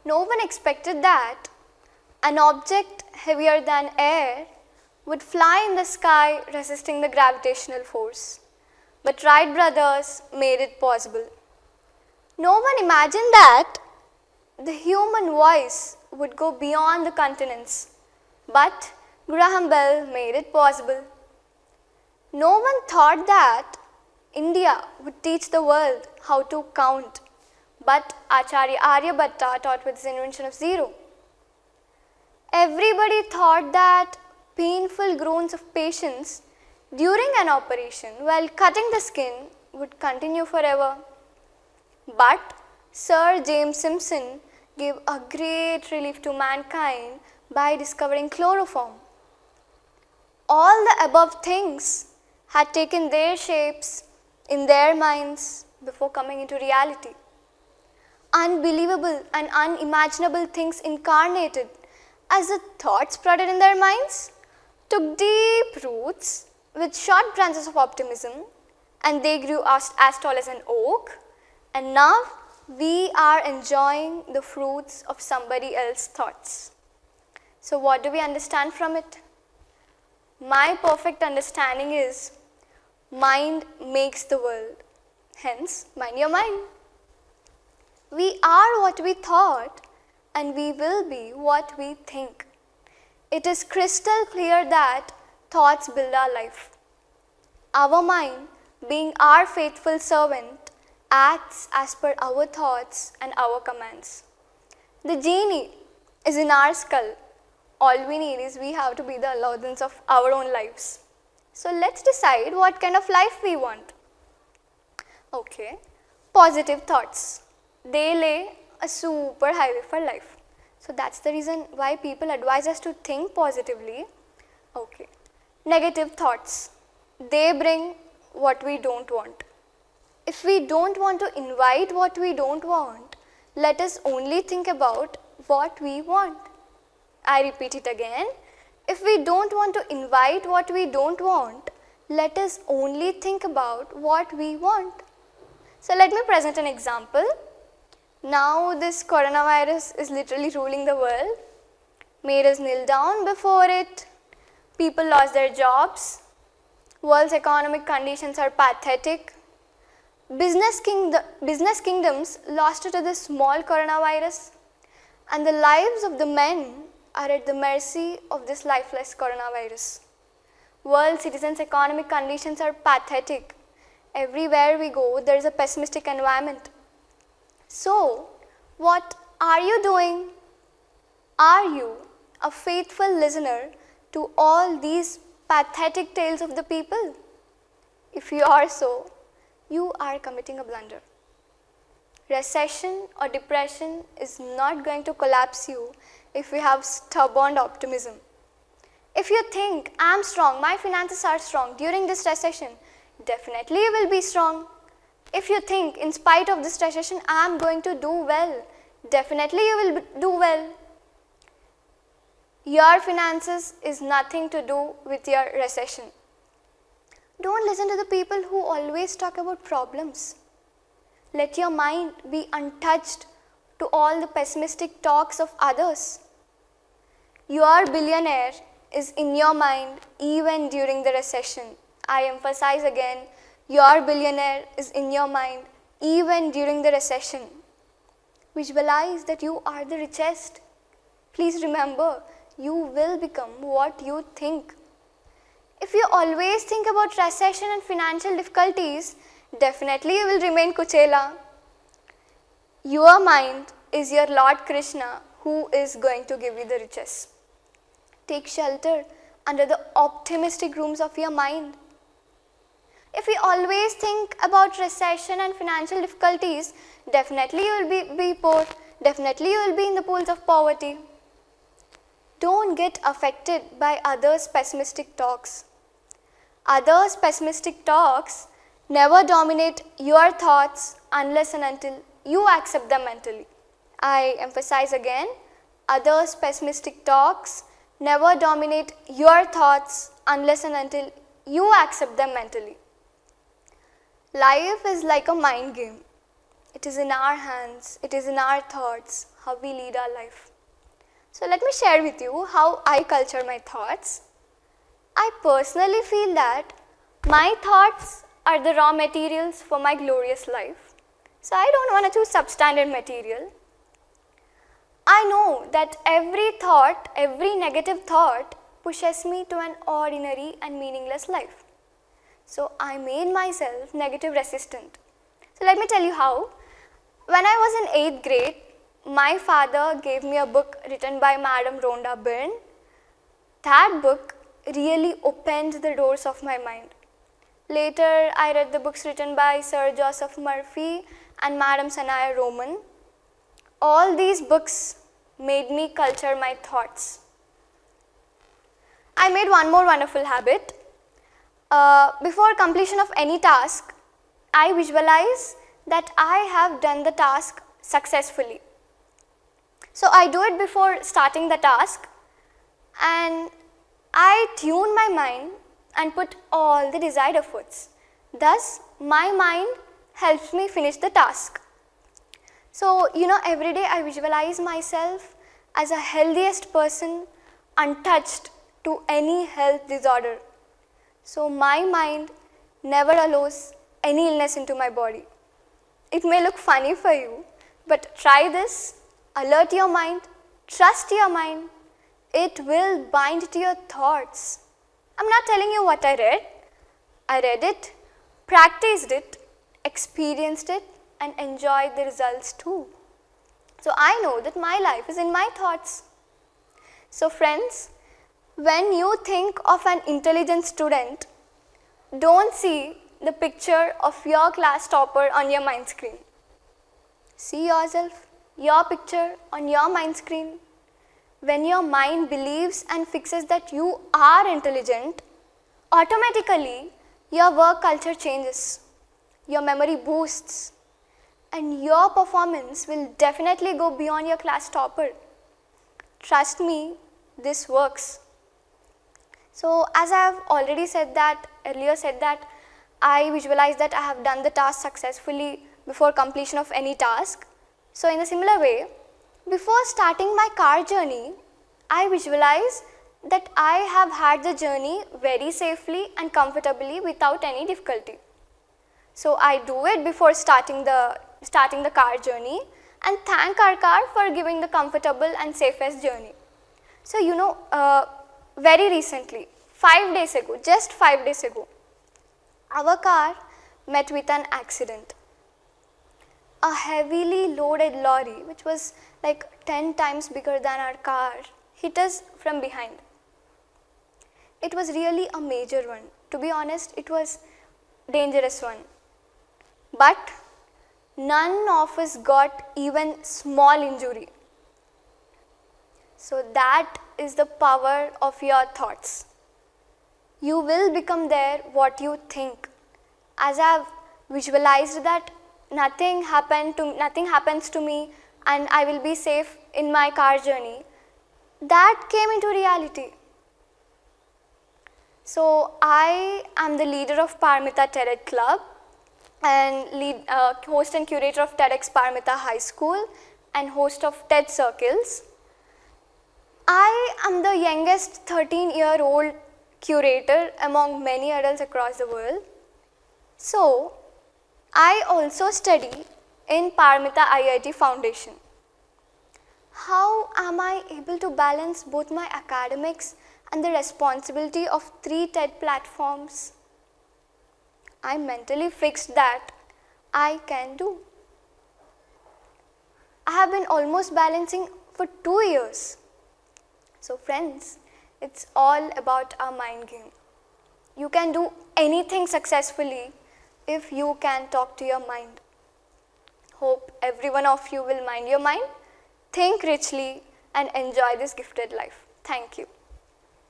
No one expected that an object heavier than air would fly in the sky resisting the gravitational force. But Wright brothers made it possible. No one imagined that the human voice would go beyond the continents, but Graham Bell made it possible. No one thought that India would teach the world how to count, but Acharya Aryabhatta taught with his invention of zero. Everybody thought that painful groans of patience during an operation while cutting the skin would continue forever. But Sir James Simpson gave a great relief to mankind by discovering chloroform. All the above things had taken their shapes in their minds before coming into reality. Unbelievable and unimaginable things incarnated as the thoughts sprouted in their minds, took deep roots with short branches of optimism, and they grew as tall as an oak, and now we are enjoying the fruits of somebody else's thoughts. So what do we understand from it? My perfect understanding is mind makes the world, hence mind your mind. We are what we thought and we will be what we think. It is crystal clear that thoughts build our life. Our mind, being our faithful servant, acts as per our thoughts and our commands. The genie is in our skull. All we need is we have to be the Aladdins of our own lives. So let's decide what kind of life we want. Okay, positive thoughts. They lay a super highway for life. So that's the reason why people advise us to think positively. Okay, negative thoughts. They bring what we don't want. If we don't want to invite what we don't want, let us only think about what we want. I repeat it again. If we don't want to invite what we don't want, let us only think about what we want. So let me present an example. Now this coronavirus is literally ruling the world, made us kneel down before it, people lost their jobs, world's economic conditions are pathetic, business kingdoms lost to this small coronavirus, and the lives of the men are at the mercy of this lifeless coronavirus. World citizens' economic conditions are pathetic. Everywhere we go, there is a pessimistic environment. So, what are you doing? Are you a faithful listener to all these pathetic tales of the people? If you are so, you are committing a blunder. Recession or depression is not going to collapse you if you have stubborn optimism. If you think, I am strong, my finances are strong during this recession, definitely you will be strong. If you think, in spite of this recession, I am going to do well, definitely you will do well. Your finances is nothing to do with your recession. Don't listen to the people who always talk about problems. Let your mind be untouched to all the pessimistic talks of others. Your billionaire is in your mind even during the recession. I emphasize again, your billionaire is in your mind even during the recession. Visualize that you are the richest. Please remember, you will become what you think. If you always think about recession and financial difficulties, definitely you will remain Kuchela. Your mind is your Lord Krishna who is going to give you the riches. Take shelter under the optimistic rooms of your mind. If you always think about recession and financial difficulties, definitely you will be poor. Definitely you will be in the pools of poverty. Don't get affected by others' pessimistic talks. Others' pessimistic talks never dominate your thoughts unless and until you accept them mentally. I emphasize again, others' pessimistic talks never dominate your thoughts unless and until you accept them mentally. Life is like a mind game. It is in our hands, it is in our thoughts, how we lead our life. So let me share with you how I culture my thoughts. I personally feel that my thoughts are the raw materials for my glorious life. So I don't want to choose substandard material. I know that every thought, every negative thought pushes me to an ordinary and meaningless life. So I made myself negative resistant. So let me tell you how. When I was in 8th grade, my father gave me a book written by Madam Rhonda Byrne. That book really opened the doors of my mind. Later, I read the books written by Sir Joseph Murphy and Madam Sanaya Roman. All these books made me culture my thoughts. I made one more wonderful habit. Before completion of any task, I visualize that I have done the task successfully. So I do it before starting the task, and I tune my mind and put all the desired efforts. Thus, my mind helps me finish the task. So, every day I visualize myself as a healthiest person, untouched to any health disorder. So, my mind never allows any illness into my body. It may look funny for you, but try this, alert your mind, trust your mind. It will bind to your thoughts. I'm not telling you what I read. I read it, practiced it, experienced it, and enjoyed the results too. So I know that my life is in my thoughts. So friends, when you think of an intelligent student, don't see the picture of your class topper on your mind screen. See yourself, your picture on your mind screen. When your mind believes and fixes that you are intelligent, automatically your work culture changes, your memory boosts, and your performance will definitely go beyond your class topper. Trust me, this works. So as I have already earlier said that I visualize that I have done the task successfully before completion of any task. So in a similar way, before starting my car journey, I visualize that I have had the journey very safely and comfortably without any difficulty. So I do it before starting the car journey and thank our car for giving the comfortable and safest journey. So very recently, 5 days ago, just 5 days ago, our car met with an accident. A heavily loaded lorry, which was like 10 times bigger than our car, hit us from behind. It was really a major one. To be honest, it was a dangerous one. But none of us got even small injury. So that is the power of your thoughts. You will become there what you think. As I have visualized that nothing happens to me and I will be safe in my car journey, that came into reality. So I am the leader of Paramita TED Club and host and curator of TEDx Paramita High School and host of TED Circles. I am the youngest 13-year-old curator among many adults across the world. So, I also study in Paramita IIT Foundation. How am I able to balance both my academics and the responsibility of 3 TED platforms? I mentally fixed that I can do. I have been almost balancing for 2 years. So friends, it's all about our mind game. You can do anything successfully if you can talk to your mind. Hope every one of you will mind your mind, think richly, and enjoy this gifted life. Thank you.